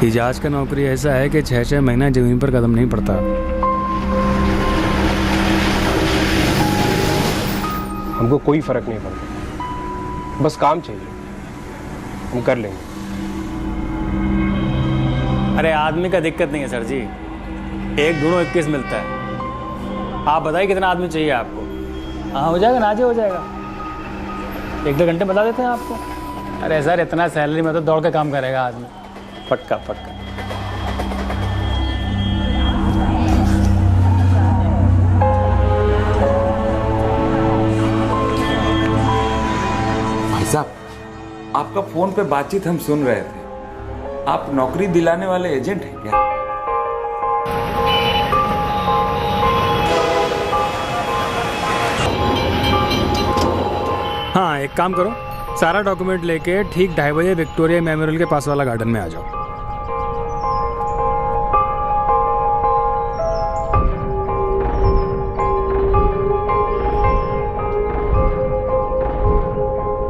इजाज का नौकरी ऐसा है कि 6-6 महीना जमीन पर कदम नहीं पड़ता। हमको कोई फर्क नहीं पड़ता, बस काम चाहिए, हम कर लेंगे। अरे आदमी का दिक्कत नहीं है सर जी, 1 ढूंढो 21 मिलता है। आप बताइए कितना आदमी चाहिए आपको? हाँ हो जाएगा, नाजे हो जाएगा, 1-2 घंटे बता देते हैं आपको। अरे सर इतना सैलरी में तो दौड़ के काम करेगा आदमी, पक्का पक्का। भाई साहब, आपका फोन पे बातचीत हम सुन रहे थे। आप नौकरी दिलाने वाले एजेंट हैं क्या? हाँ एक काम करो, सारा डॉक्यूमेंट लेके ठीक 2:30 बजे विक्टोरिया मेमोरियल के पास वाला गार्डन में आ जाओ।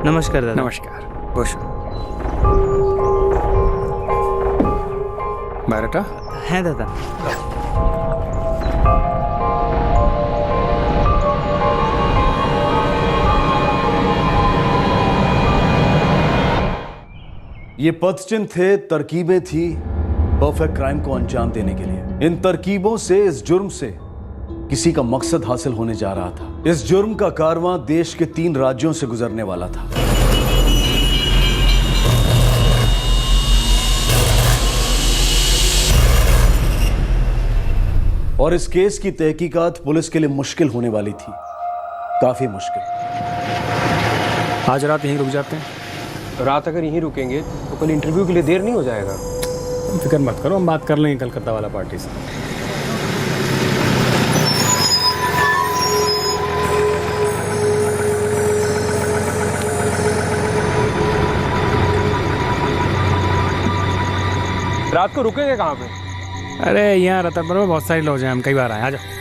नमस्कार दादा। नमस्कार, बसो। बायोडाटा हैं दादा। ये पदचिन्ह थे, तरकीबें थी परफेक्ट क्राइम को अंजाम देने के लिए। इन तरकीबों से, इस जुर्म से किसी का मकसद हासिल होने जा रहा था। इस जुर्म का कारवां देश के 3 राज्यों से गुजरने वाला था। और इस केस की तहकीकात पुलिस के लिए मुश्किल होने वाली थी, काफी मुश्किल। आज रात यहीं रुक जाते हैं। रात अगर यहीं रुकेंगे तो कल इंटरव्यू के लिए देर नहीं हो जाएगा? तुम फिक्र मत करो, हम बात कर लेंगे कलकत्ता वाला पार्टी से। रात को रुकेंगे कहाँ पे? अरे यहाँ रतनपुर में बहुत सारे लॉज हैं, हम कई बार आए। आ जाओ।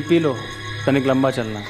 पी लो, तनिक लंबा चलना।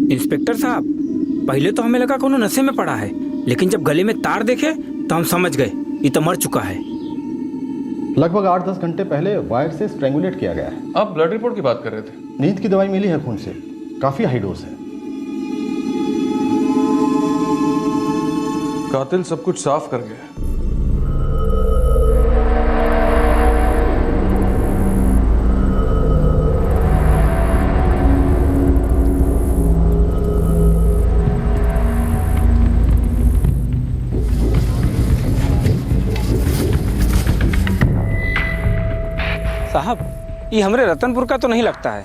इंस्पेक्टर साहब, पहले तो हमें लगा कोनो नशे में पड़ा है, लेकिन जब गले में तार देखे तो हम समझ गए ये तो मर चुका है। लगभग 8-10 घंटे पहले वायर से स्ट्रैंगुलेट किया गया है। आप ब्लड रिपोर्ट की बात कर रहे थे? नींद की दवाई मिली है खून से, काफी हाई डोज है। कातिल सब कुछ साफ कर गया। साहब, ये हमरे रतनपुर का तो नहीं लगता है।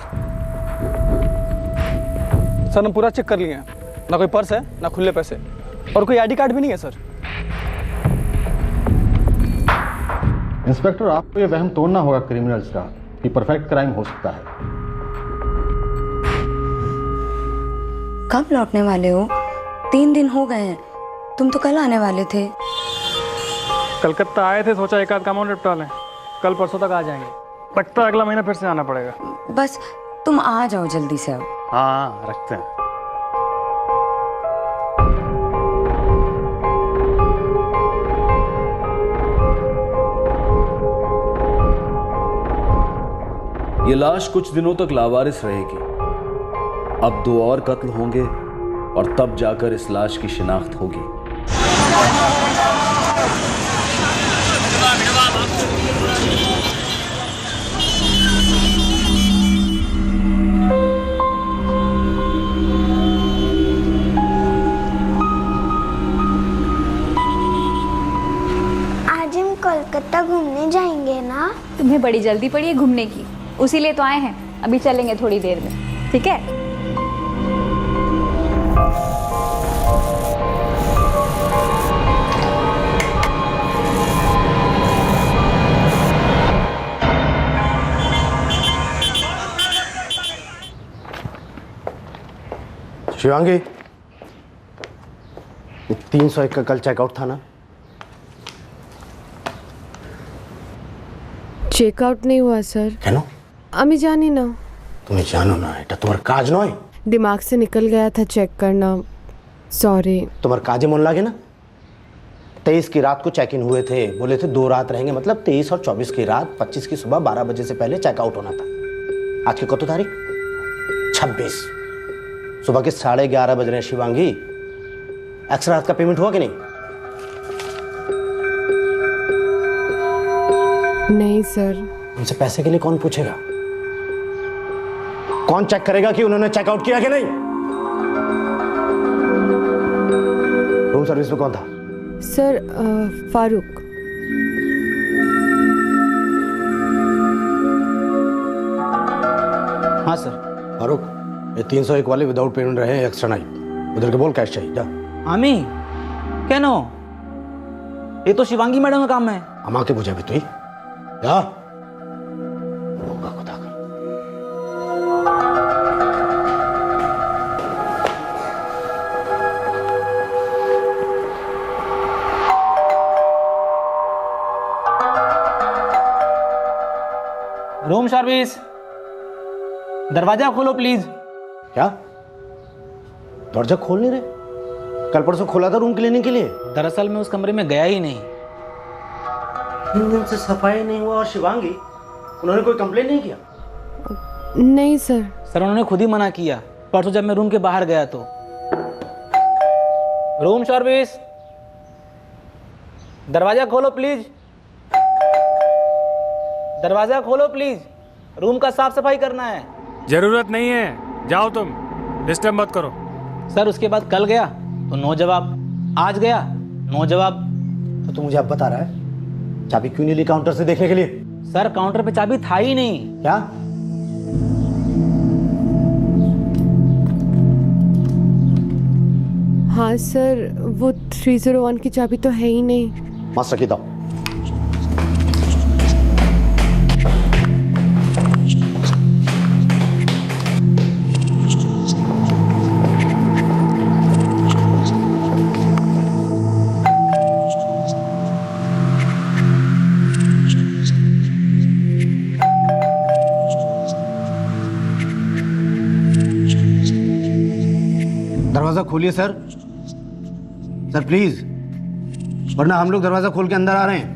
सर हम पूरा चेक कर लिए हैं, ना कोई पर्स है ना खुले पैसे और कोई आईडी कार्ड भी नहीं है सर। इंस्पेक्टर, आपको ये वहम तोड़ना होगा क्रिमिनल्स का कि परफेक्ट क्राइम हो सकता है। कब लौटने वाले हो? 3 दिन हो गए हैं। तुम तो कल आने वाले थे। कलकत्ता आए थे, सोचा एक आध काम और निपटा लें। कल परसों तक आ जाएंगे। लगता है अगला महीना फिर से आना पड़ेगा। बस तुम आ जाओ जल्दी से अब। हाँ रखते हैं। ये लाश कुछ दिनों तक लावारिस रहेगी। अब 2 और कत्ल होंगे और तब जाकर इस लाश की शिनाख्त होगी। आज हम कोलकाता घूमने जाएंगे ना? तुम्हें बड़ी जल्दी पड़ी है घूमने की, उसी लिए तो आए हैं। अभी चलेंगे थोड़ी देर में, ठीक है? शिवांगी, 301 का कल चेकआउट था ना? चेकआउट नहीं हुआ सर। কেন? আমি জানি না। তুমি জানো না, এটা তোমার কাজ নয়। दिमाग से निकल गया था चेक करना, सॉरी। তোমার কাজে মন লাগে না? 23 की रात को चेक इन हुए थे, बोले थे 2 रात रहेंगे, मतलब 23 और 24 की रात, 25 की सुबह 12 बजे से पहले चेकआउट होना था। आज की कत तारीख? 26। सुबह के 11:30 बज रहे हैं शिवांगी। एक्स्ट्रा रात का पेमेंट हुआ कि नहीं? नहीं सर। उनसे पैसे के लिए कौन पूछेगा? कौन चेक करेगा कि उन्होंने चेकआउट किया कि नहीं? रूम सर्विस में कौन था? सर फारूक। हाँ सर। फारूक, ये 301 वाले विदाउट पेमेंट रहे हैं, एक्स्ट्रा नहीं। उधर के बोल कैश चाहिए। जा। आमी কেন? ये तो शिवांगी मैडम का काम है। हम आके पूछा भी तू ही। जा। होगा खुदा का। रूम सर्विस, दरवाजा खोलो प्लीज। क्या? दरवाजा खोल नहीं रहे? कल परसों खोला था रूम क्लीनिंग के लिए। दरअसल मैं उस कमरे में गया ही नहीं। 3 दिन से सफाई नहीं हुआ। और शिवांगी, उन्होंने कोई कंप्लेन नहीं किया? नहीं सर। सर उन्होंने खुद ही मना किया परसों जब मैं रूम के बाहर गया तो। रूम सर्विस, दरवाजा खोलो प्लीज। दरवाजा खोलो प्लीज, रूम का साफ सफाई करना है। जरूरत नहीं है, जाओ तुम, डिस्टर्ब मत करो। सर उसके बाद कल गया तो नो जवाब, आज गया नो जवाब। तो तू मुझे अब बता रहा है चाबी क्यों नहीं ली काउंटर से देखने के लिए? सर काउंटर पे चाबी था ही नहीं। क्या? हाँ सर, वो 301 की चाबी तो है ही नहीं। मास्टर की दो। दरवाजा खोलिए सर। सर प्लीज, वरना हम लोग दरवाजा खोल के अंदर आ रहे हैं।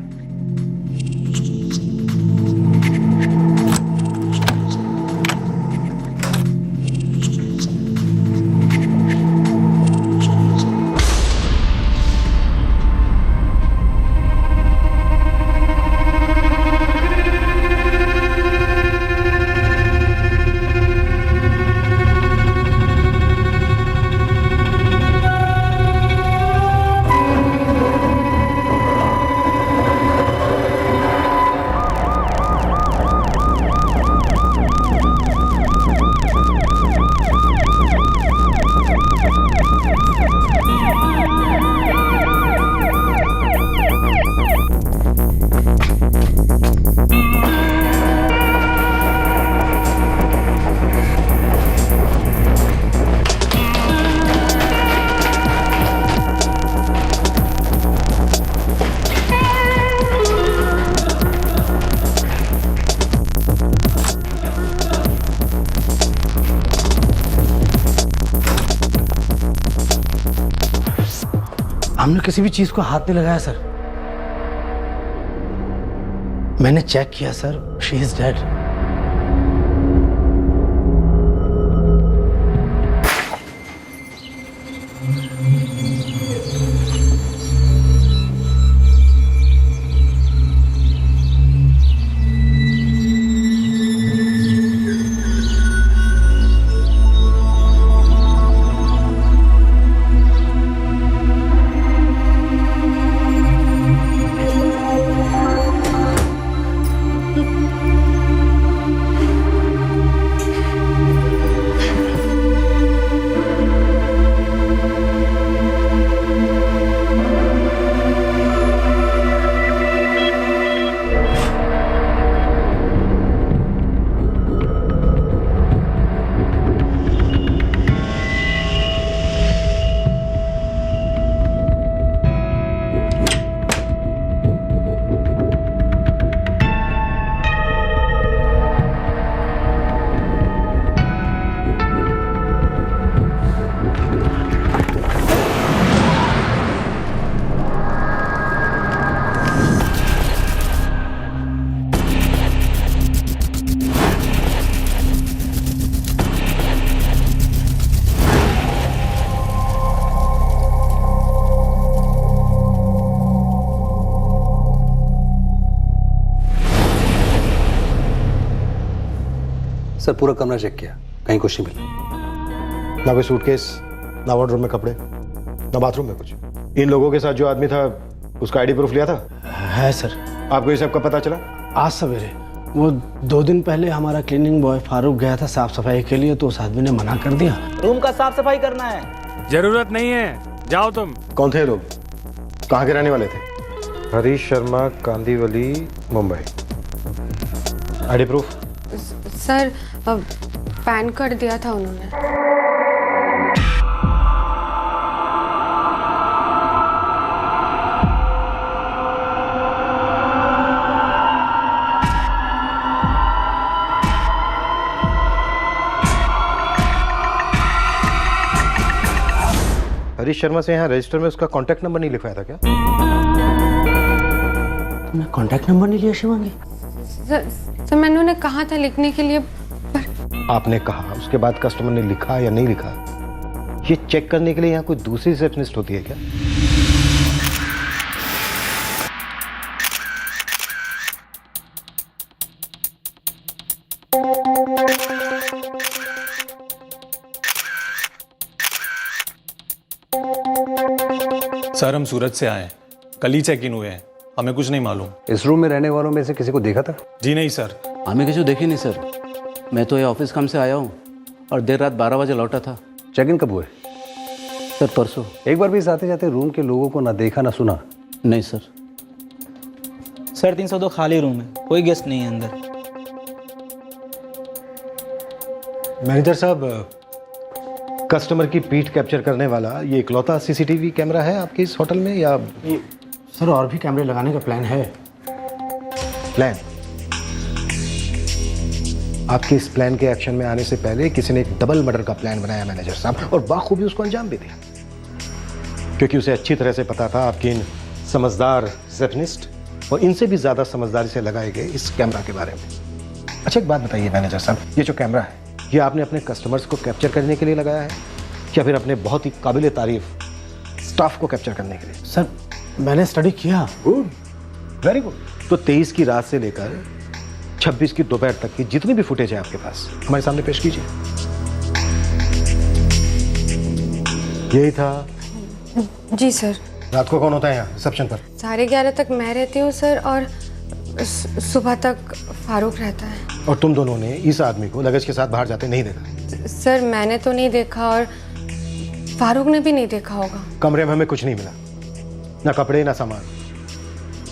हमने किसी भी चीज को हाथ नहीं लगाया सर। मैंने चेक किया sir, she is dead. Sir पूरा कमरा चेक किया, कहीं कुछ नहीं मिला। ना कोई सूटकेस, ना वार्डरोब में कपड़े, ना बाथरूम में कुछ। इन लोगों के साथ जो आदमी था उसका आईडी प्रूफ लिया था? है सर। आपको ये सब कब पता चला? आज सवेरे। वो 2 दिन पहले हमारा क्लीनिंग बॉय फारूक गया था साफ सफाई के लिए, तो उस आदमी ने मना कर दिया। रूम का साफ सफाई करना है। जरूरत नहीं है, जाओ तुम। कौन थे लोग? कहाँ के रहने वाले थे? Harish Sharma, Kandivali, Mumbai. ID proof? Sir pan card दिया था उन्होंने। हरीश शर्मा से यहाँ रजिस्टर में उसका कांटेक्ट नंबर नहीं लिखवाया था क्या? तुमने कांटेक्ट नंबर नहीं लिया शिवांगी? सर मैंने उन्हें कहा था लिखने के लिए, पर आपने कहा, उसके बाद कस्टमर ने लिखा या नहीं लिखा, ये चेक करने के लिए यहाँ कोई दूसरी रिसेप्शनिस्ट होती है क्या? सर हम सूरत से आए हैं, कल ही चेक इन हुए हैं, हमें कुछ नहीं मालूम। इस रूम में रहने वालों में से किसी को देखा था? जी नहीं सर। हमें किसी को देखी नहीं सर, मैं तो ये ऑफिस काम से आया हूँ और देर रात 12 बजे लौटा था। चेक इन कब हुए? सर परसों। एक बार भी आते जाते रूम के लोगों को ना देखा ना सुना? नहीं सर। सर 302 खाली रूम है, कोई गेस्ट नहीं है अंदर। मैनेजर साहब, कस्टमर की पीठ कैप्चर करने वाला ये इकलौता सीसीटीवी कैमरा है आपके इस होटल में, या सर और भी कैमरे लगाने का प्लान है। प्लान? आपके इस प्लान के एक्शन में आने से पहले किसी ने एक डबल मर्डर का प्लान बनाया मैनेजर साहब, और बाखूबी उसको अंजाम भी दिया, क्योंकि उसे अच्छी तरह से पता था आपकी इन समझदार रिसेप्शनिस्ट और इनसे भी ज्यादा समझदारी से लगाए गए इस कैमरा के बारे में। अच्छा एक बात बताइए मैनेजर साहब, ये जो कैमरा है ये आपने अपने कस्टमर्स को कैप्चर करने के लिए लगाया है या फिर अपने बहुत ही काबिल तारीफ स्टाफ को कैप्चर करने के लिए? सर मैंने स्टडी किया। Good, very good. तो 23 की रात से लेकर 26 की दोपहर तक की जितनी भी फुटेज है आपके पास हमारे सामने पेश कीजिए। यही था? जी सर। रात को कौन होता है यहाँ रिसेप्शन पर? 11:30 तक मैं रहती हूँ सर, और सुबह तक फारूक रहता है। और तुम दोनों ने इस आदमी को लगेज के साथ बाहर जाते नहीं देखा? सर मैंने तो नहीं देखा और फारूक ने भी नहीं देखा होगा। कमरे में हमें कुछ नहीं मिला, ना कपड़े ना सामान।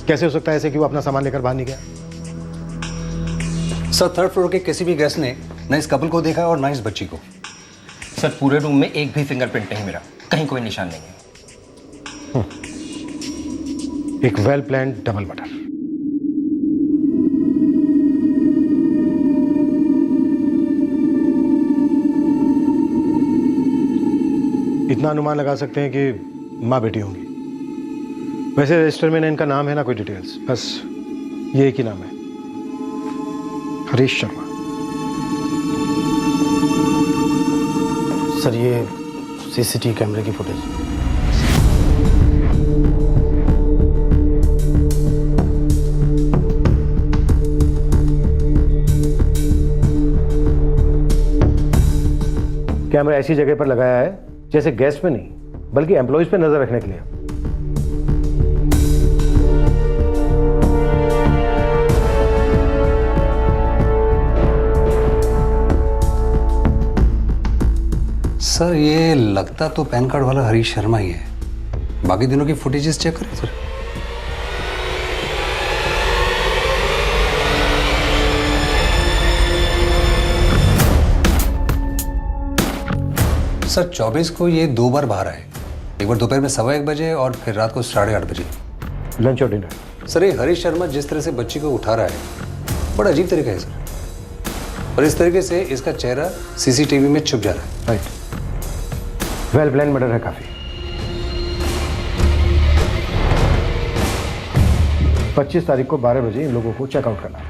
कैसे हो सकता है ऐसे कि वो अपना सामान लेकर बाहर नहीं गया? सर 3rd फ्लोर के किसी भी गेस्ट ने ना इस कपल को देखा और ना इस बच्ची को। सर पूरे रूम में एक भी फिंगरप्रिंट नहीं मिला, कहीं कोई निशान नहीं है। एक वेल प्लान्ड डबल मर्डर। इतना अनुमान लगा सकते हैं कि माँ बेटी होंगी। वैसे रजिस्टर में ना इनका नाम है ना कोई डिटेल्स, बस ये एक ही नाम है, हरीश शर्मा। सर ये सीसीटीवी कैमरे की फुटेज। कैमरा ऐसी जगह पर लगाया है जैसे गेस्ट पे नहीं बल्कि एम्प्लॉयज पे नजर रखने के लिए। सर ये लगता तो पैन कार्ड वाला हरीश शर्मा ही है। बाकी दिनों की फुटेजेस चेक करें सर। सर 24 को ये 2 बार बाहर आए, एक बार दोपहर में 1:15 बजे और फिर रात को 8:30 बजे। लंच और डिनर। सर ये हरीश शर्मा जिस तरह से बच्ची को उठा रहा है बड़ा अजीब तरीका है सर, और इस तरीके से इसका चेहरा सीसीटीवी में छुप जा रहा है। राइट, वेल प्लान मर्डर है काफी। 25 तारीख को 12 बजे इन लोगों को चेकआउट करना है।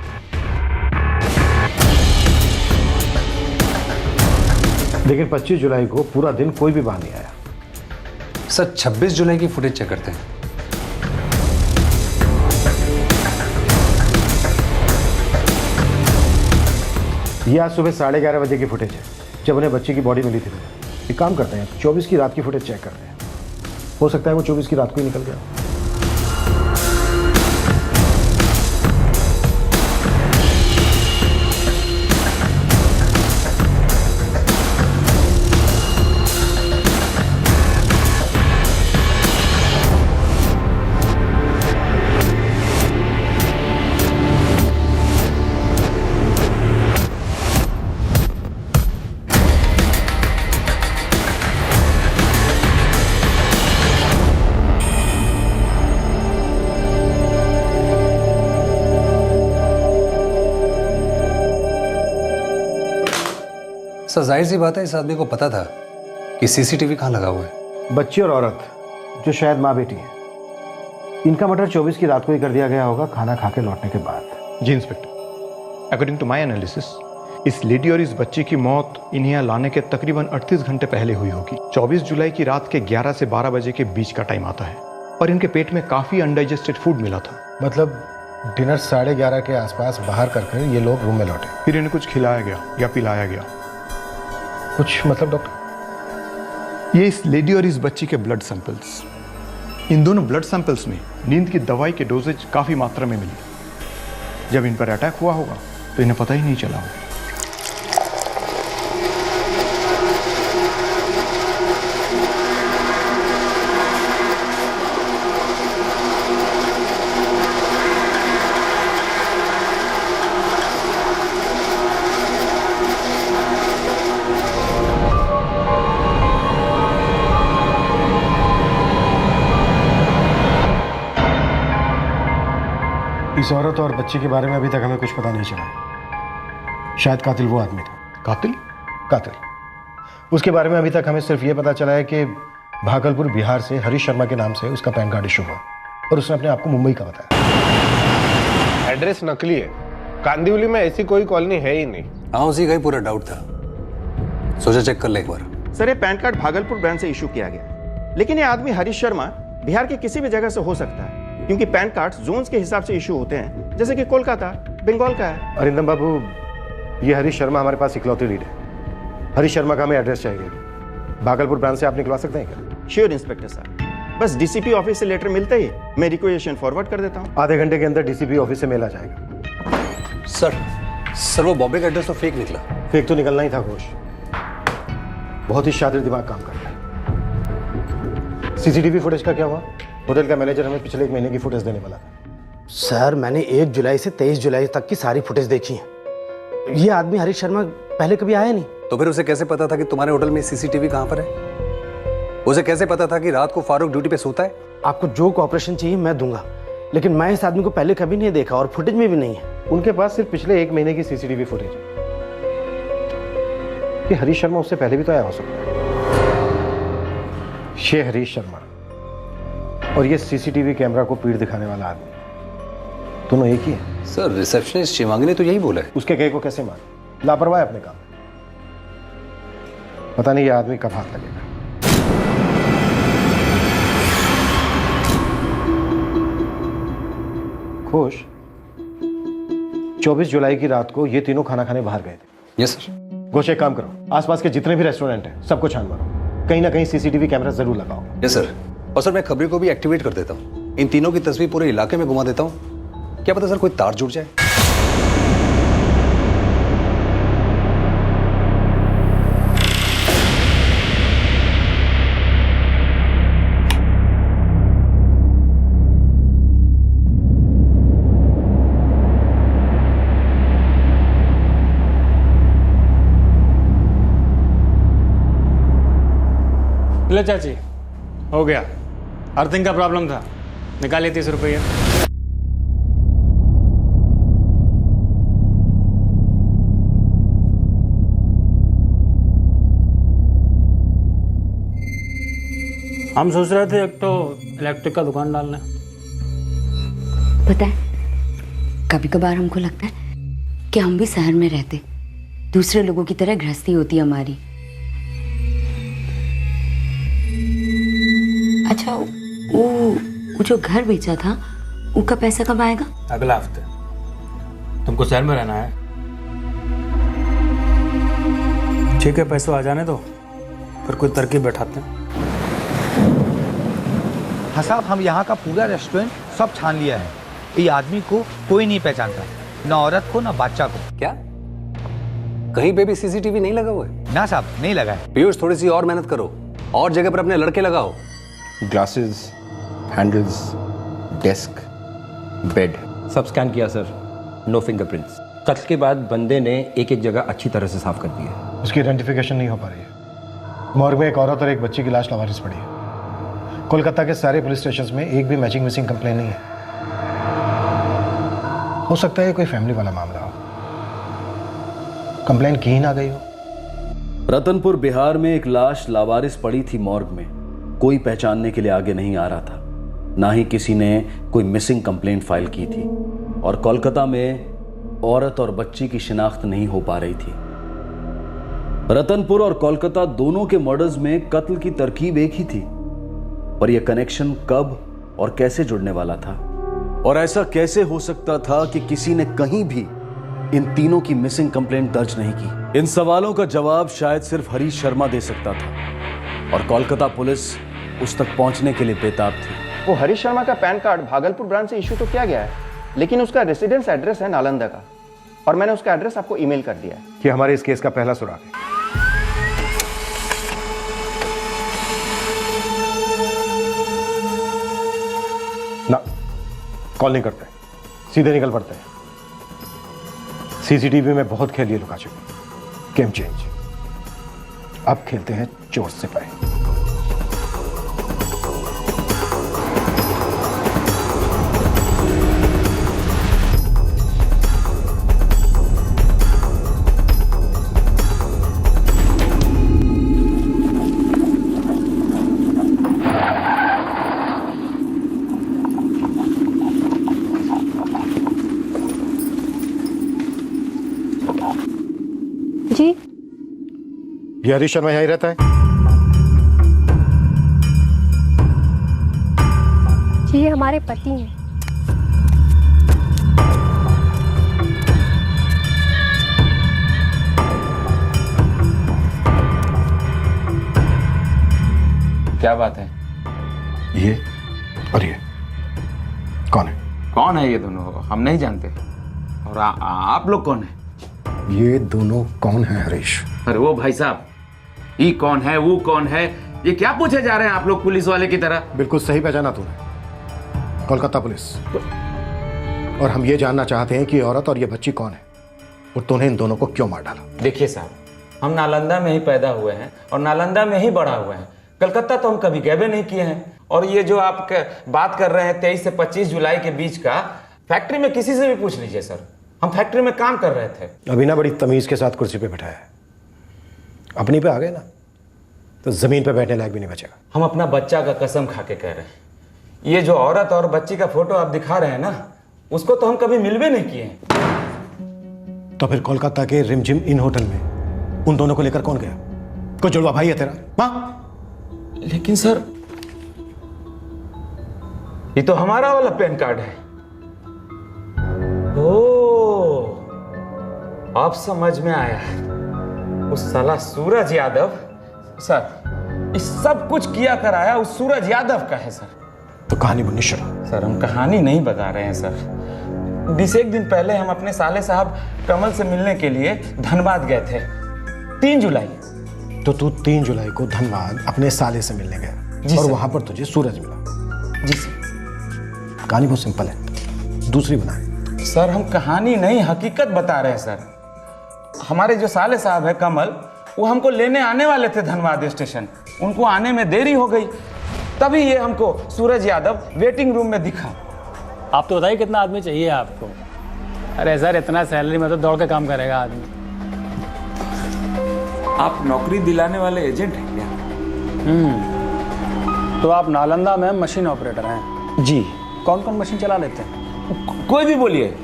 लेकिन 25 जुलाई को पूरा दिन कोई भी बाहर नहीं आया। सर 26 जुलाई की फुटेज चेक करते हैं। ये आज सुबह 11:30 बजे की फुटेज है, जब उन्हें बच्चे की बॉडी मिली थी। एक काम करते हैं, 24 की रात की फुटेज चेक करते हैं। हो सकता है वो 24 की रात को ही निकल गया। सर जाहिर सी बात है इस आदमी को पता था कि सीसीटीवी कहाँ लगा हुआ है। बच्ची और औरत जो शायद माँ बेटी है, इनका मर्डर 24 की रात को ही कर दिया गया होगा, खाना खा के लौटने के बाद। जी inspector, according to my analysis इस लेडी और इस बच्चे की मौत इन्हें यहाँ लाने के तकरीबन 38 घंटे पहले हुई होगी। 24 जुलाई की रात के 11 से 12 बजे के बीच का टाइम आता है और इनके पेट में काफी अनडाइजेस्टेड फूड मिला था। मतलब डिनर 11:30 के आसपास बाहर करके ये लोग रूम में लौटे, फिर इन्हें कुछ खिलाया गया या पिलाया गया। कुछ मतलब डॉक्टर? ये इस लेडी और इस बच्ची के ब्लड सैंपल्स, इन दोनों ब्लड सैंपल्स में नींद की दवाई के डोजेज काफी मात्रा में मिली। जब इन पर अटैक हुआ होगा तो इन्हें पता ही नहीं चला होगा। इस औरत और बच्चे के बारे में अभी तक हमें कुछ पता नहीं चला। शायद कातिल वो आदमी था। कातिल? कातिल। उसके बारे में अभी तक हमें सिर्फ ये पता चला है कि भागलपुर बिहार से हरीश शर्मा के नाम से उसका पैन कार्ड इशू हुआ और उसने अपने आप को मुंबई का बताया। एड्रेस नकली है, कांदिवली में ऐसी कोई कॉलोनी है ही नहीं। हाँ उसी का ही पूरा डाउट था, सोचा चेक कर ले एक बार। सर ये पैन कार्ड भागलपुर ब्रांच से इशू किया गया, लेकिन ये आदमी हरीश शर्मा बिहार के किसी भी जगह से हो सकता है, क्योंकि पैन कार्ड जोन्स के हिसाब से इशू होते हैं, जैसे कि कोलकाता बंगाल का है। अरिंदम बाबू, ये हरीश शर्मा हमारे पास इकलौती लीड है। हरीश शर्मा का हमें एड्रेस चाहिए, भागलपुर ब्रांच से आप निकलवा सकते हैं क्या? श्योर इंस्पेक्टर साहब, बस डीसीपी ऑफिस से लेटर मिलते ही मैं रिक्वेशन फॉरवर्ड कर देता हूँ। आधे घंटे के अंदर डीसीपी ऑफिस से मेल आ जाएगा। सर वो बॉम्बे का एड्रेस तो फेक निकला। फेक तो निकलना ही था घोष, बहुत ही शातिर दिमाग काम कर रहा है। सीसीटीवी फुटेज का क्या हुआ? होटल का मैनेजर हमें पिछले 1 महीने की फुटेज देने वाला था। सर मैंने 1 जुलाई से 23 जुलाई तक की सारी फुटेज देखी है। ये आदमी हरीश शर्मा पहले कभी आया नहीं। तो फिर उसे कैसे पता था कि तुम्हारे होटल में सीसीटीवी कहाँ पर है? उसे कैसे पता था कि रात को फारूक ड्यूटी पे सोता है? आपको जो कोऑपरेशन चाहिए मैं दूंगा, लेकिन मैं इस आदमी को पहले कभी नहीं देखा और फुटेज में भी नहीं है। उनके पास सिर्फ पिछले 1 महीने की सीसीटीवी फुटेज है कि हरीश शर्मा उससे पहले भी तो आया हो सकता है। ये हरीश शर्मा और ये सीसीटीवी कैमरा को पीठ दिखाने वाला आदमी, दोनों एक ही है। सर रिसेप्शनिस्ट शिवांगी ने तो यही बोला है। उसके कहे को कैसे मान? लापरवाह है अपने काम में। पता नहीं ये आदमी कब हाथ लगेगा। खुश 24 जुलाई की रात को ये तीनों खाना खाने बाहर गए थे। Yes sir. घोष एक काम करो, आसपास के जितने भी रेस्टोरेंट हैं सबको छान मारो, कहीं ना कहीं सीसीटीवी कैमरा जरूर लगाओ। Yes sir. और सर मैं खबरी को भी एक्टिवेट कर देता हूँ, इन तीनों की तस्वीर पूरे इलाके में घुमा देता हूँ, क्या पता सर कोई तार जुड़ जाए। ले चाची, हो गया। अर्थिंग का प्रॉब्लम था, निकालिए 30 रुपये। हम सोच रहे थे एक तो इलेक्ट्रिक का दुकान डालना है। पता है, कभी कभार हमको लगता है कि हम भी शहर में रहते, दूसरे लोगों की तरह गृहस्थी होती हमारी। अच्छा, वो जो घर बेचा था, उसका पैसा कब आएगा? अगला हफ्ते। तुमको शहर में रहना है? ठीक है, पैसे आ जाने दो, फिर कोई तरकीब बैठाते हैं। हाँ साहब, हम यहाँ का पूरा रेस्टोरेंट सब छान लिया है। ये आदमी को कोई नहीं पहचानता, ना औरत को ना बच्चा को। क्या कहीं पे भी सीसीटीवी नहीं लगा हुआ है? ना साहब, नहीं लगा है। पीयूष थोड़ी सी और मेहनत करो, और जगह पर अपने लड़के लगाओ। ग्लासेस, हैंडल्स, डेस्क, बेड सब स्कैन किया सर, नो फिंगरप्रिंट्स। कत्ल के बाद बंदे ने एक एक जगह अच्छी तरह से साफ कर दी है। उसकी आइडेंटिफिकेशन नहीं हो पा रही है। मॉर्ग में एक औरत और एक बच्ची की लाश लावारिस पड़ी है। कोलकाता के सारे पुलिस स्टेशंस में एक भी मैचिंग मिसिंग कंप्लेन नहीं है। हो सकता है कोई फैमिली वाला मामला हो, कंप्लेन की ही ना गई हो। रतनपुर बिहार में एक लाश लावारिस पड़ी थी मॉर्ग में, कोई पहचानने के लिए आगे नहीं आ रहा था, ना ही किसी ने कोई मिसिंग कंप्लेंट फाइल की थी। और कोलकाता में औरत और बच्ची की शिनाख्त नहीं हो पा रही थी। रतनपुर और कोलकाता दोनों के मर्डर्स में कत्ल की तरकीब एक ही थी, पर यह कनेक्शन कब और कैसे जुड़ने वाला था, और ऐसा कैसे हो सकता था कि किसी ने कहीं भी इन तीनों की मिसिंग कंप्लेंट दर्ज नहीं की। इन सवालों का जवाब शायद सिर्फ हरीश शर्मा दे सकता था, और कोलकाता पुलिस उस तक पहुंचने के लिए बेताब थी। वो हरीश शर्मा का पैन कार्ड भागलपुर ब्रांच से इशू तो किया गया है, लेकिन उसका रेसिडेंस एड्रेस है नालंदा का, और मैंने उसका एड्रेस आपको ईमेल कर दिया है। कि हमारे इस केस का पहला सुराग है। ना, कॉल नहीं करते, सीधे निकल पड़ते हैं। सीसीटीवी में बहुत खेल लिए लुका चुके। गेम चेंज, अब खेलते हैं चोर सिपाही। जी, ये हरीश शर्मा यहीं रहता है? जी, ये हमारे पति हैं। क्या बात है? ये और ये कौन है? कौन है ये दोनों? हम नहीं जानते। और आप लोग कौन है? ये दोनों कौन है हरीश? अरे वो भाई साहब, ये कौन है, वो कौन है, ये क्या पूछे जा रहे हैं आप लोग पुलिस वाले की तरह? बिल्कुल सही पहचाना तूने, कोलकाता पुलिस। और हम ये जानना चाहते हैं कि ये औरत और ये बच्ची कौन है, और तूने इन दोनों को क्यों मार डाला? देखिए साहब, हम नालंदा में ही पैदा हुए हैं और नालंदा में ही बड़ा हुए हैं। कलकत्ता तो हम कभी गए भी नहीं किए हैं। और ये जो आप बात कर रहे हैं 23 से 25 जुलाई के बीच का, फैक्ट्री में किसी से भी पूछ लीजिए सर, हम फैक्ट्री में काम कर रहे थे। अभी ना बड़ी तमीज के साथ कुर्सी पे बैठा है, अपनी पे आ गए ना तो जमीन पे बैठने लायक भी नहीं बचेगा। हम अपना बच्चा का कसम खा के कह रहे हैं, ये जो औरत और बच्ची का फोटो आप दिखा रहे हैं ना, उसको तो हम कभी मिलवे नहीं किए हैं। तो फिर कोलकाता के रिमझिम इन होटल में उन दोनों को लेकर कौन गया? कोई जुड़वा भाई है तेरा? हाँ, लेकिन सर ये तो हमारा वाला पैन कार्ड है। ओ, अब समझ में आया। उस साला सूरज यादव सर, इस सब कुछ किया कराया उस सूरज यादव का है सर। तो कहानी बुननी शुरू। सर हम कहानी नहीं बता रहे हैं सर। 20 एक दिन पहले हम अपने साले साहब कमल से मिलने के लिए धनबाद गए थे, 3 जुलाई। तो तू 3 जुलाई को धनबाद अपने साले से मिलने गया और वहां पर तुझे सूरज मिला? जी सर। कहानी बहुत सिंपल है, दूसरी बना। सर हम कहानी नहीं हकीकत बता रहे हैं सर। हमारे जो साले साहब है कमल, वो हमको लेने आने वाले थे धनबाद स्टेशन। उनको आने में देरी हो गई, तभी ये हमको सूरज यादव वेटिंग रूम में दिखा। आप तो बताइए कितना आदमी चाहिए आपको? अरे सर इतना सैलरी में तो दौड़ के काम करेगा आदमी। आप नौकरी दिलाने वाले एजेंट हैं क्या? तो आप नालंदा में मशीन ऑपरेटर हैं? जी। कौन कौन मशीन चला लेते हैं? कोई भी बोलिए,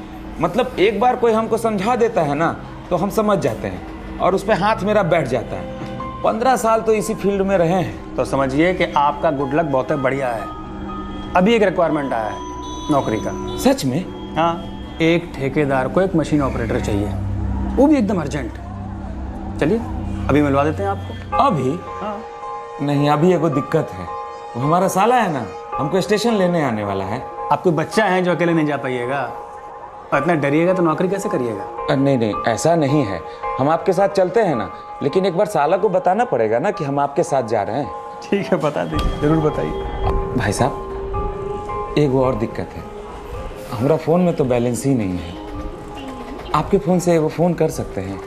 मतलब एक बार कोई हमको समझा देता है ना तो हम समझ जाते हैं और उस पर हाथ मेरा बैठ जाता है। 15 साल तो इसी फील्ड में रहे हैं। तो समझिए कि आपका गुड लक बहुत बढ़िया है। अभी एक रिक्वायरमेंट आया है नौकरी का। सच में? हाँ, एक ठेकेदार को एक मशीन ऑपरेटर चाहिए, वो भी एकदम अर्जेंट। चलिए अभी मिलवा देते हैं आपको। अभी? हाँ। नहीं, अभी एगो दिक्कत है। वो हमारा साला है ना, हमको स्टेशन लेने आने वाला है। आप कोई बच्चा है जो अकेले नहीं जा पाइएगा? और इतना डरिएगा तो नौकरी कैसे करिएगा? नहीं नहीं, ऐसा नहीं है। हम आपके साथ चलते हैं ना, लेकिन एक बार साला को बताना पड़ेगा ना कि हम आपके साथ जा रहे हैं। ठीक है, बता दीजिए, जरूर बताइए। भाई साहब एक और दिक्कत है, हमारा फ़ोन में तो बैलेंस ही नहीं है। आपके फ़ोन से वो फ़ोन कर सकते हैं?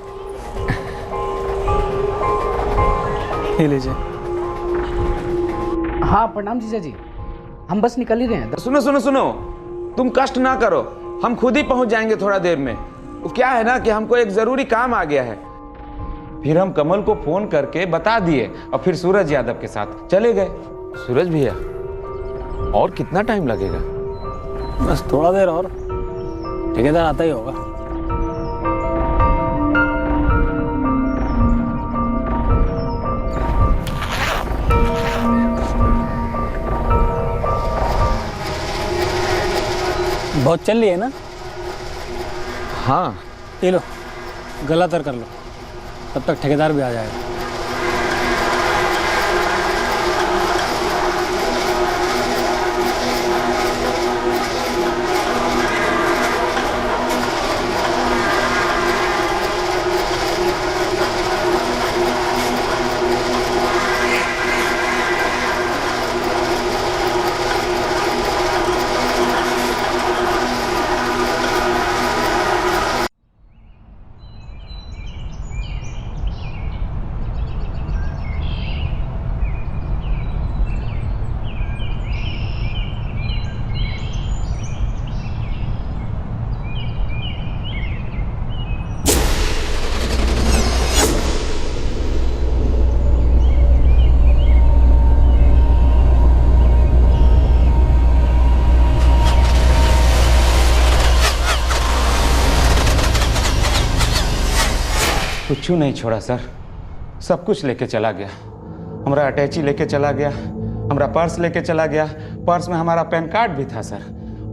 ये लीजिए। हाँ प्रणाम जीजा जी, हम बस निकल ही रहे हैं। सुनो सुनो सुनो, तुम कष्ट ना करो, हम खुद ही पहुंच जाएंगे थोड़ा देर में। वो क्या है ना कि हमको एक जरूरी काम आ गया है। फिर हम कमल को फोन करके बता दिए और फिर सूरज यादव के साथ चले गए। सूरज भैया और कितना टाइम लगेगा? बस थोड़ा देर और, ठेकेदार आता ही होगा। बहुत चल रही है ना? हाँ। ये लो, गला तर कर लो, तब तक ठेकेदार भी आ जाएगा। कुछ नहीं छोड़ा सर, सब कुछ लेके चला गया। हमारा अटैची लेके चला गया, हमारा पर्स लेके चला गया। पर्स में हमारा पैन कार्ड भी था सर,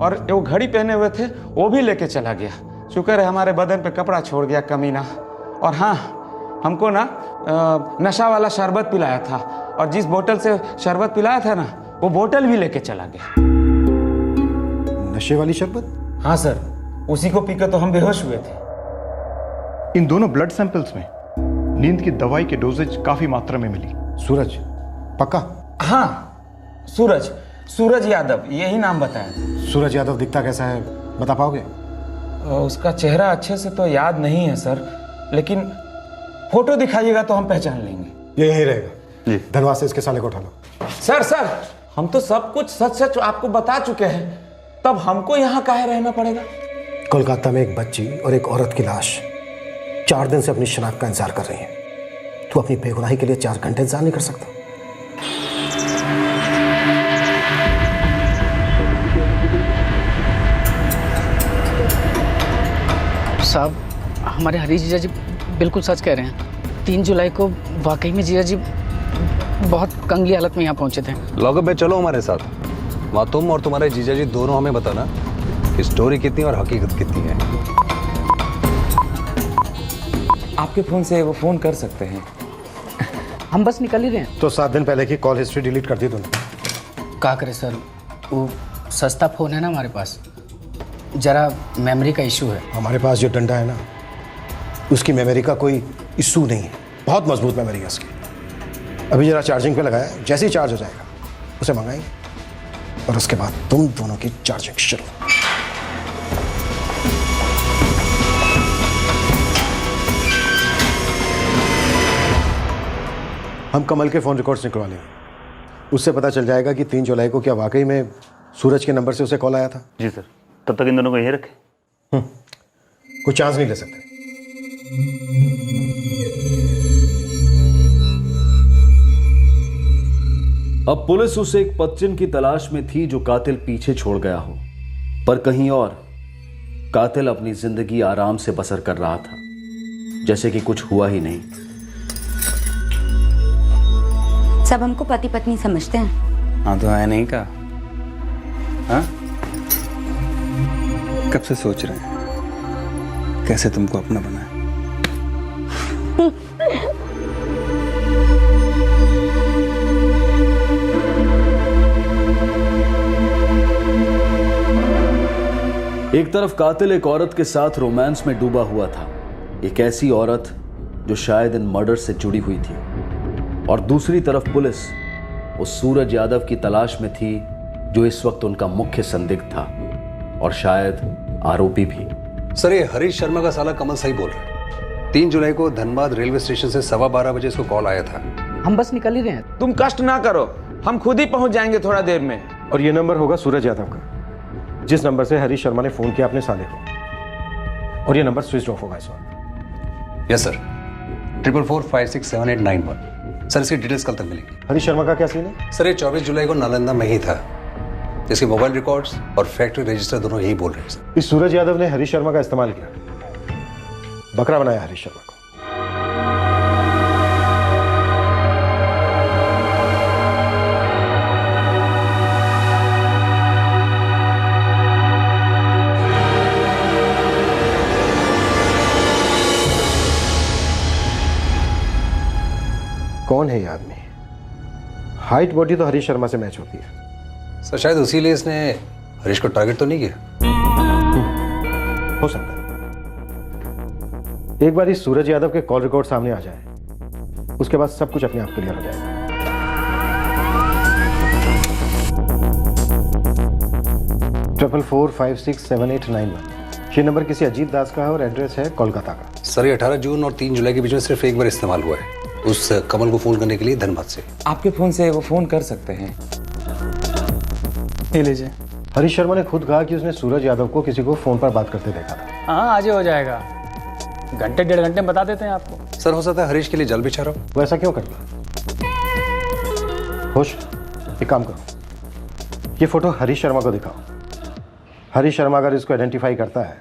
और वो घड़ी पहने हुए थे वो भी लेके चला गया। शुक्र है हमारे बदन पे कपड़ा छोड़ गया कमीना। और हाँ, हमको ना नशा वाला शरबत पिलाया था, और जिस बोतल से शरबत पिलाया था ना, वो बोतल भी लेके चला गया। नशे वाली शरबत? हाँ सर, उसी को पीकर तो हम बेहोश हुए थे। इन दोनों ब्लड सैंपल्स में नींद की दवाई के डोजेज काफी मात्रा में मिली। सूरज पक्का? हाँ, सूरज यादव, यही नाम बताया। सूरज यादव दिखता कैसा है बता पाओगे? उसका चेहरा अच्छे से तो याद नहीं है सर, लेकिन फोटो दिखाइएगा तो हम पहचान लेंगे। ये यही रहेगा। धनबाद से इसके साले को उठा लो। सर हम तो सब कुछ सच सच आपको बता चुके हैं, तब हमको यहाँ काहे रहना पड़ेगा? कोलकाता में एक बच्ची और एक औरत की लाश 4 दिन से अपनी शनाख्त का इंतजार कर रही है। तू अपनी बेगुनाही के लिए 4 घंटे इंतजार नहीं कर सकता? साहब, हमारे हरी जीजा जी बिल्कुल सच कह रहे हैं। 3 जुलाई को वाकई में जीजा जी बहुत कंगली हालत में यहाँ पहुँचे थे। लॉकअप में चलो हमारे साथ, वहाँ तुम और तुम्हारे जीजा जी दोनों हमें बताना कि स्टोरी कितनी और हकीकत कितनी है। आपके फोन से वो फोन कर सकते हैं। हम बस निकल ही रहे हैं। तो 7 दिन पहले की कॉल हिस्ट्री डिलीट कर दी तूने? क्या करे सर, वो सस्ता फ़ोन है ना हमारे पास, ज़रा मेमोरी का इशू है। हमारे पास जो डंडा है ना, उसकी मेमोरी का कोई इशू नहीं है, बहुत मजबूत मेमोरी है उसकी। अभी जरा चार्जिंग पे लगाया, जैसे ही चार्ज हो जाएगा उसे मंगाएंगे और उसके बाद तुम दोनों की चार्जिंग शुरू। हम कमल के फ़ोन रिकॉर्ड्स निकलवा लेंगे, उससे पता चल जाएगा कि 3 जुलाई को क्या वाकई में सूरज के नंबर से उसे कॉल आया था। जी सर, तब तक इन दोनों को यहीं रखें। कोई चांस नहीं ले सकते। अब पुलिस उस एक पदचिन्ह की तलाश में थी जो कातिल पीछे छोड़ गया हो, पर कहीं और कातिल अपनी जिंदगी आराम से बसर कर रहा था, जैसे कि कुछ हुआ ही नहीं। सब हमको पति पत्नी समझते हैं। हाँ तो है नहीं का? हाँ, कब से सोच रहे हैं कैसे तुमको अपना बनाए। एक तरफ कातिल एक औरत के साथ रोमांस में डूबा हुआ था, एक ऐसी औरत जो शायद इन मर्डर से जुड़ी हुई थी, और दूसरी तरफ पुलिस उस सूरज यादव की तलाश में थी जो इस वक्त उनका मुख्य संदिग्ध था और शायद आरोपी भी। सर, ये हरीश शर्मा का साला कमल सही बोल रहा है। 3 जुलाई को धनबाद रेलवे स्टेशन से 12:15 बजे इसको कॉल आया था। हम बस निकल ही रहे हैं। तुम कष्ट ना करो, हम खुद ही पहुंच जाएंगे थोड़ा देर में। और ये नंबर होगा सूरज यादव का, जिस नंबर से हरीश शर्मा ने फोन किया अपने साले को, और ये नंबर स्विच ऑफ होगा इस वक्त। Yes sir, 4445678991। सर, इसकी डिटेल्स कल तक मिलेंगी। हरीश शर्मा का क्या सीन है? सर, ये 24 जुलाई को नालंदा में ही था। इसके मोबाइल रिकॉर्ड्स और फैक्ट्री रजिस्टर दोनों यही बोल रहे हैं सर। इस सूरज यादव ने हरीश शर्मा का इस्तेमाल किया, बकरा बनाया हरीश शर्मा को। कौन है ये आदमी? हाइट बॉडी तो हरीश शर्मा से मैच होती है। सर, शायद उसीलिए इसने हरीश को टारगेट तो नहीं किया। हो सकता है। एक बार इस सूरज यादव के कॉल रिकॉर्ड सामने आ जाए, उसके बाद सब कुछ अपने आप क्लियर हो जाएगा। 4445678991। ये नंबर किसी अजीत दास का है और एड्रेस है कोलकाता का। सर, ये 18 जून और 3 जुलाई के बीच में सिर्फ एक बार इस्तेमाल हुआ है, उस कमल को फोन करने के लिए धनबाद से। आपके फोन से वो फोन कर सकते हैं। ये लीजिए। हरीश शर्मा ने खुद कहा कि उसने सूरज यादव को किसी को फोन पर बात करते देखा था। हाँ, आज ही हो जाएगा, घंटे 1.5 घंटे में बता देते हैं आपको। सर, हो सकता है हरीश के लिए जल बिछा रहा हूं। वो ऐसा क्यों करता? खुश, एक काम करो, ये फोटो हरीश शर्मा को दिखाओ। हरीश शर्मा अगर इसको आइडेंटिफाई करता है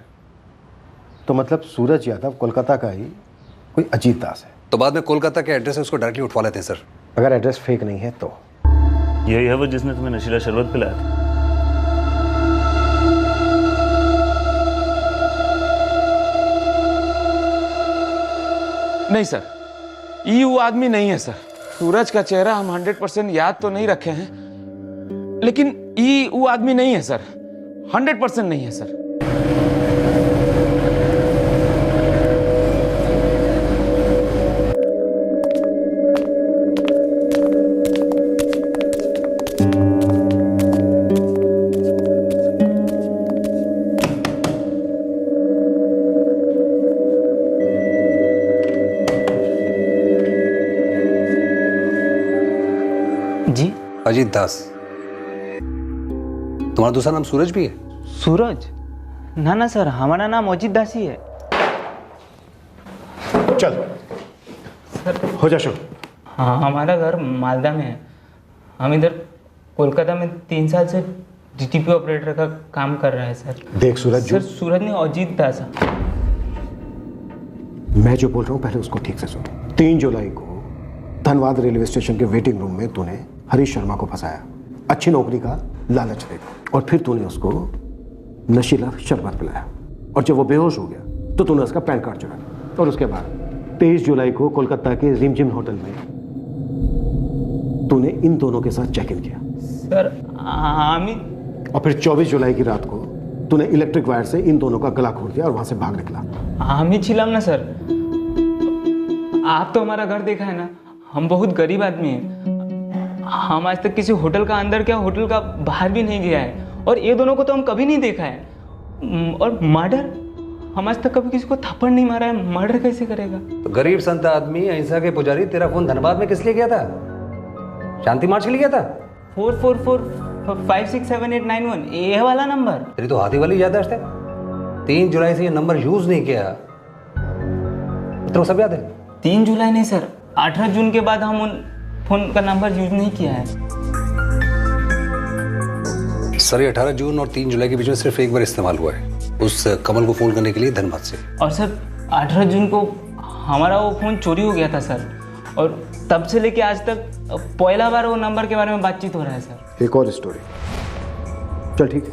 तो मतलब सूरज यादव कोलकाता का ही कोई अजीत दास है। तो बाद में कोलकाता के एड्रेस है उसको डायरेक्टली उठवा लेते हैं सर। अगर एड्रेस फेक नहीं है तो। यही है वो जिसने तुम्हें नशीला शरबत पिलाया था। नहीं सर, ये वो आदमी नहीं है सर। सूरज का चेहरा हम 100% याद तो नहीं रखे हैं, लेकिन ये वो आदमी नहीं है सर, 100% नहीं है सर। जी, अजीत दास। तुम्हारा दूसरा नाम सूरज भी है? सूरज? ना ना सर, हमारा नाम अजीत दास ही है। चल हो जा शुरू। हाँ, हमारा घर मालदा में है। हम इधर कोलकाता में 3 साल से डीटीपी ऑपरेटर का काम कर रहे हैं सर। देख सूरज, सर सूरज ने अजीत दास। मैं जो बोल रहा हूँ पहले उसको ठीक से सुन। 3 जुलाई को धनबाद रेलवे स्टेशन के वेटिंग रूम में तूने हरीश शर्मा को फंसाया, अच्छी नौकरी का लालच देकर, और फिर तूने उसको नशीला शरबत पिलाया, और जब वो बेहोश हो गया तो तूने उसका पैन कार्ड चुराया, और उसके बाद 23 जुलाई को कोलकाता के रिमझिम होटल में तूने इन दोनों के साथ चेक इन किया सर। और फिर 24 जुलाई की रात को तूने इलेक्ट्रिक वायर से इन दोनों का गला घोट दिया और वहां से भाग निकला। हम ही छिलाम ना सर। आप तो हमारा घर देखा है ना, हम बहुत गरीब आदमी हैं। हम आज तक किसी होटल का अंदर क्या होटल का बाहर भी नहीं गया है, और ये दोनों को तो हम कभी नहीं देखा है। और मर्डर, हम आज तक कभी किसी को थप्पड़ नहीं मारा है, मर्डर कैसे करेगा? तो गरीब संत आदमी, अहिंसा के पुजारी, तेरा फोन धनबाद में किस लिए गया था? शांति मार्च के लिए गया था? 44456789 ये वाला नंबर। तेरी तो हाथी वाली याददाश्त है। 3 जुलाई से ये नंबर यूज नहीं किया, तो सब याद है? 3 जुलाई नहीं सर, 18 जून के बाद हम उन फोन का नंबर यूज नहीं किया है सर। ये 18 जून और 3 जुलाई के बीच में सिर्फ एक बार इस्तेमाल हुआ है, उस कमल को फोन करने के लिए धनबाद से। और सर 18 जून को हमारा वो फ़ोन चोरी हो गया था सर, और तब से लेके आज तक पहला बार वो नंबर के बारे में बातचीत हो रहा है सर। एक और स्टोरी। चल ठीक है,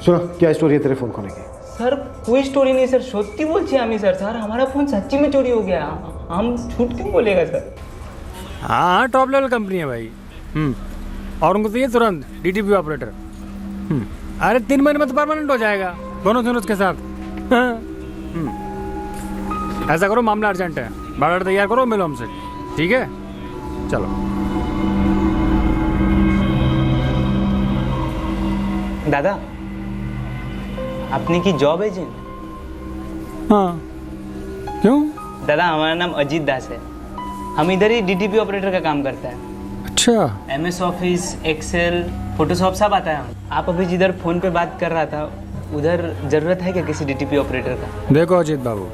सुना क्या स्टोरी है तेरे फोन खोने की? सर कोई स्टोरी नहीं सर, सत्य बोलছি আমি सर। सर हमारा फ़ोन सच्ची में चोरी हो गया, हम झूठ क्यों बोलेगा सर? हाँ टॉप लेवल कंपनी है भाई। और उनको चाहिए तुरंत डीटीपी ऑपरेटर। अरे 3 महीने में तो परमानेंट हो जाएगा दोनों दोनों के साथ। ऐसा करो, मामला अर्जेंट है, बायोडाटा तैयार करो, मिलो हमसे, ठीक है? चलो। दादा अपनी की जॉब है जी? हाँ क्यों? दादा हमारा नाम अजीत दास है, हम इधर ही डीटीपी ऑपरेटर का काम करता है। अच्छा। MS ऑफिस, एक्सेल, फोटोशॉप सब आता है। आप अभी जिधर फ़ोन पे बात कर रहा था, उधर ज़रूरत है क्या किसी डीटीपी ऑपरेटर का? देखो अजीत बाबू,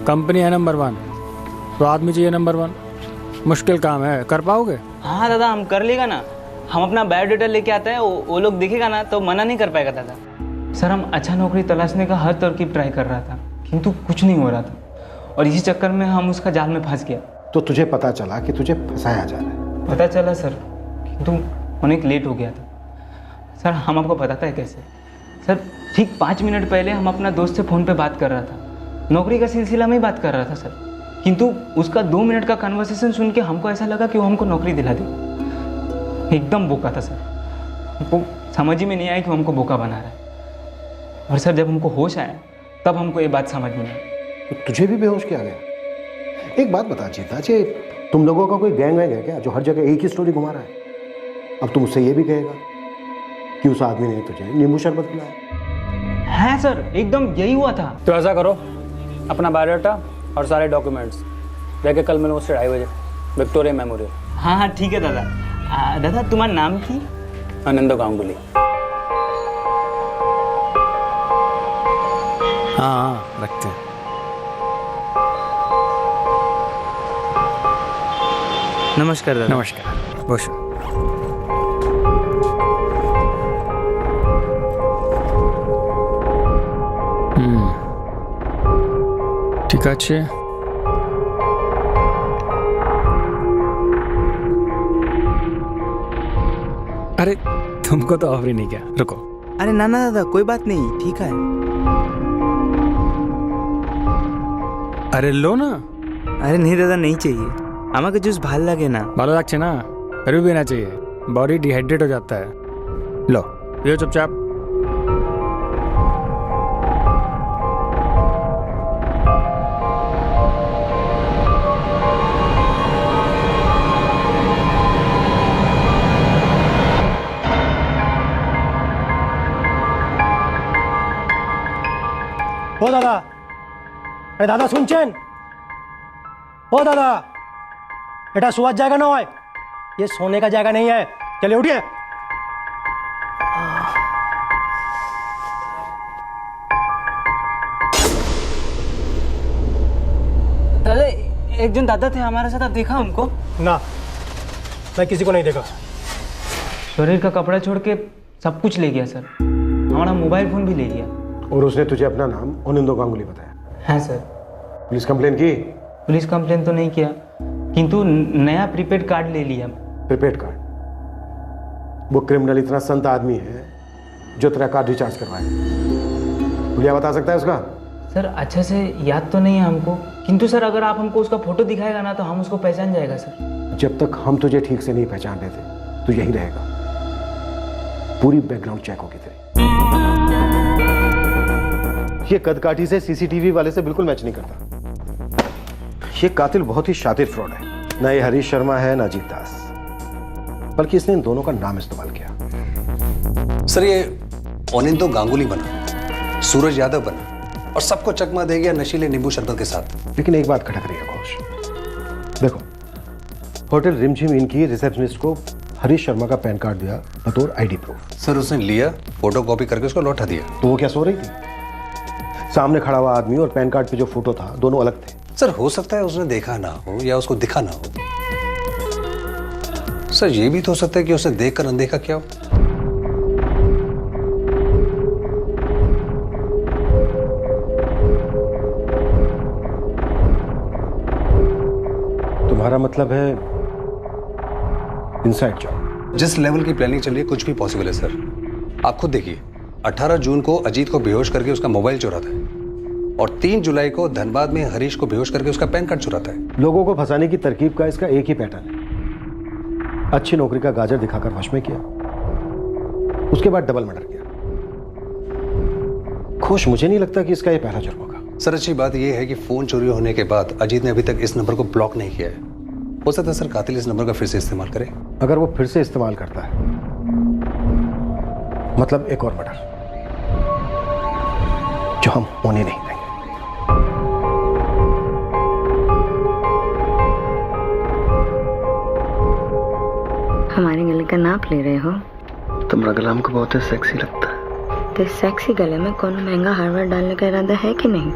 कंपनी है नंबर 1, तो आदमी चाहिए नंबर 1। मुश्किल काम है, कर पाओगे? हाँ दादा हम कर लेगा ना, हम अपना बायोडाटा लेके आते हैं, वो लोग देखेगा ना तो मना नहीं कर पाएगा दादा। सर हम अच्छा नौकरी तलाशने का हर तरकीब ट्राई कर रहा था, किंतु कुछ नहीं हो रहा था, और इसी चक्कर में हम उसका जाल में फंस गया। तो तुझे पता चला कि तुझे फंसाया जा रहा है? पता चला सर, किंतु होने के लेट हो गया था। सर हम आपको बताता है कैसे। सर ठीक 5 मिनट पहले हम अपना दोस्त से फ़ोन पे बात कर रहा था, नौकरी का सिलसिला में ही बात कर रहा था सर, किंतु उसका 2 मिनट का कन्वर्सेशन सुन के हमको ऐसा लगा कि वो हमको नौकरी दिला दे। एकदम बोका था सर, हमको समझ ही में नहीं आया कि वो हमको बोका बना रहा है। और सर जब हमको होश आया तब हमको ये बात समझ में आई। तो तुझे भी बेहोश किया गया? एक बात बता जीता जी, तुम लोगों का कोई गैंग वैंग है क्या जो हर जगह एक ही स्टोरी घुमा रहा है? अब तुम उससे ये भी कहेगा कि उस आदमी ने तुझे नींबू शरबत पिलाया? है सर, एकदम यही हुआ था। तो ऐसा करो, अपना बायोडाटा और सारे डॉक्यूमेंट्स लेके कल मिलो उससे 2:30 बजे विक्टोरिया मेमोरियल। हाँ हाँ ठीक है दादा। दादा तुम्हारा नाम की? आनंदो गांगुली। हाँ रखते हैं। नमस्कार दादा। नमस्कार, बसो। ठीक আছে। अरे तुमको तो ऑफर ही नहीं किया, रुको। अरे ना ना दादा कोई बात नहीं, ठीक है। अरे लो ना। अरे नहीं दादा नहीं चाहिए, আমাকে জুস ভালো লাগে না। ভালো লাগছে না? फिर भी पीना चाहिए, बॉडी डिहाइड्रेट हो जाता है। लो पियो चुपचाप। ও দাদা, আরে দাদা শুনছেন? ও দাদা, এটা শোয়ার জায়গা নয়, ये सोने का জায়গা नहीं है, चलिए उठिए। दादा एक जन दादा थे हमारे साथ, आप देखा उनको? ना, मैं किसी को नहीं देखा। शरीर का कपड़ा छोड़ के सब कुछ ले गया सर, हमारा मोबाइल फोन भी ले लिया। और उसने तुझे अपना नाम आनंदो गांगुली बताया? हाँ सर। पुलिस कंप्लेन की? पुलिस कंप्लेन तो नहीं किया, किंतु नया प्रीपेड कार्ड ले लिया। Prepaid card? वो क्रिमिनल इतना संत आदमी है जो तेरा कार्ड रिचार्ज करवाए? भैया बता सकता है उसका? सर अच्छे से याद तो नहीं है हमको, किंतु सर अगर आप हमको उसका फोटो दिखाएगा ना तो हम उसको पहचान जाएगा सर। जब तक हम तुझे ठीक से नहीं पहचान रहे थे तो यही रहेगा, पूरी बैकग्राउंड चेक होगी तेरी। ये कदकाठी से सीसीटीवी वाले से बिल्कुल मैच नहीं करता। ये कातिल बहुत ही शातिर फ्रॉड है। ना ये हरीश शर्मा है ना अजीत दास, बल्कि इसने इन दोनों का नाम इस्तेमाल किया। सर ये ओनिंदो गांगुली बना, सूरज यादव बना और सबको चकमा दे गया नशीले नींबू शरबत के साथ। लेकिन एक बात खटक रही है घोष। देखो, होटल रिमझिम इनकी रिसेप्शनिस्ट को हरीश शर्मा का पैन कार्ड दिया बतौर आईडी प्रूफ। सर उसने लिया, फोटोकॉपी करके उसको लौटा दिया। तो वो क्या सो रही थी? सामने खड़ा हुआ आदमी और पैन कार्ड पे जो फोटो था दोनों अलग थे। सर हो सकता है उसने देखा ना हो या उसको दिखा ना हो। सर ये भी तो हो सकता है कि उसने देखकर अनदेखा किया हो। तुम्हारा मतलब है इनसाइड जॉब? जिस लेवल की प्लानिंग चल रही है कुछ भी पॉसिबल है सर। आप खुद देखिए, 18 जून को अजीत को बेहोश करके उसका मोबाइल चुराता है और 3 जुलाई को धनबाद में हरीश को बेहोश करके उसका पैन कार्ड चुराता है। लोगों को फंसाने की तरकीब का इसका एक ही पैटर्न है। अच्छी नौकरी का गाजर दिखाकर वश में किया, उसके बाद डबल मर्डर किया। खुश मुझे नहीं लगता कि इसका यह पहला जुर्म होगा। सर अच्छी बात यह है कि फोन चोरी होने के बाद अजीत ने अभी तक इस नंबर को ब्लॉक नहीं किया है। हो सकता है सर कातिल इस नंबर का फिर से इस्तेमाल करे। अगर वो फिर से इस्तेमाल करता है मतलब एक और मर्डर जो हम होने नहीं देंगे। हमारे गले का नाप ले रहे हो? तुम्हारा गला हमको बहुत ही सेक्सी लगता है। तो सेक्सी गले में कौन महंगा हार्डवेयर डालने का इरादा है कि नहीं,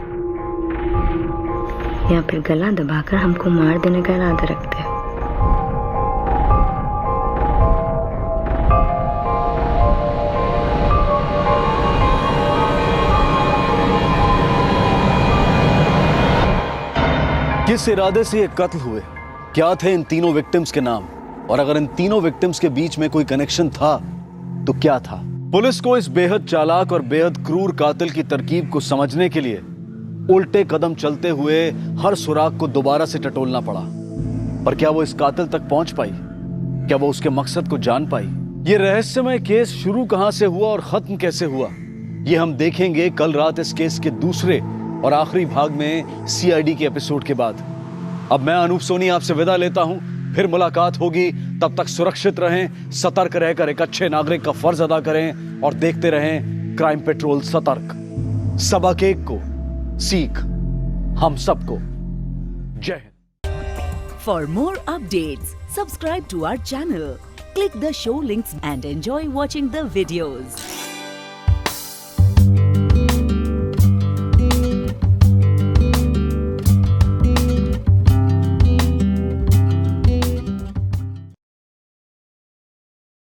या फिर गला दबाकर हमको मार देने का इरादा रखते हो? किस इरादे से ये कत्ल हुए, क्या थे इन तीनों विक्टिम्स के नाम, और अगर इन तीनों विक्टिम्स के बीच में कोई कनेक्शन था तो क्या था? पुलिस को इस बेहद चालाक और बेहद क्रूर कातिल की तरकीब को समझने के लिए उल्टे कदम चलते हुए हर सुराग को दोबारा से टटोलना पड़ा। पर क्या वो इस कातिल तक पहुंच पाई? क्या वो उसके मकसद को जान पाई? ये रहस्यमय केस शुरू कहां से हुआ और खत्म कैसे हुआ, ये हम देखेंगे कल रात इस केस के दूसरे और आखिरी भाग में सीआईडी के एपिसोड के बाद। अब मैं अनूप सोनी आपसे विदा लेता हूं, फिर मुलाकात होगी। तब तक सुरक्षित रहें, सतर्क रहकर एक अच्छे नागरिक का फर्ज अदा करें और देखते रहें क्राइम पेट्रोल सतर्क। सबक एक को सीख हम सबको। जय Hind. For more updates, subscribe to our channel, click the show links and enjoy watching the videos.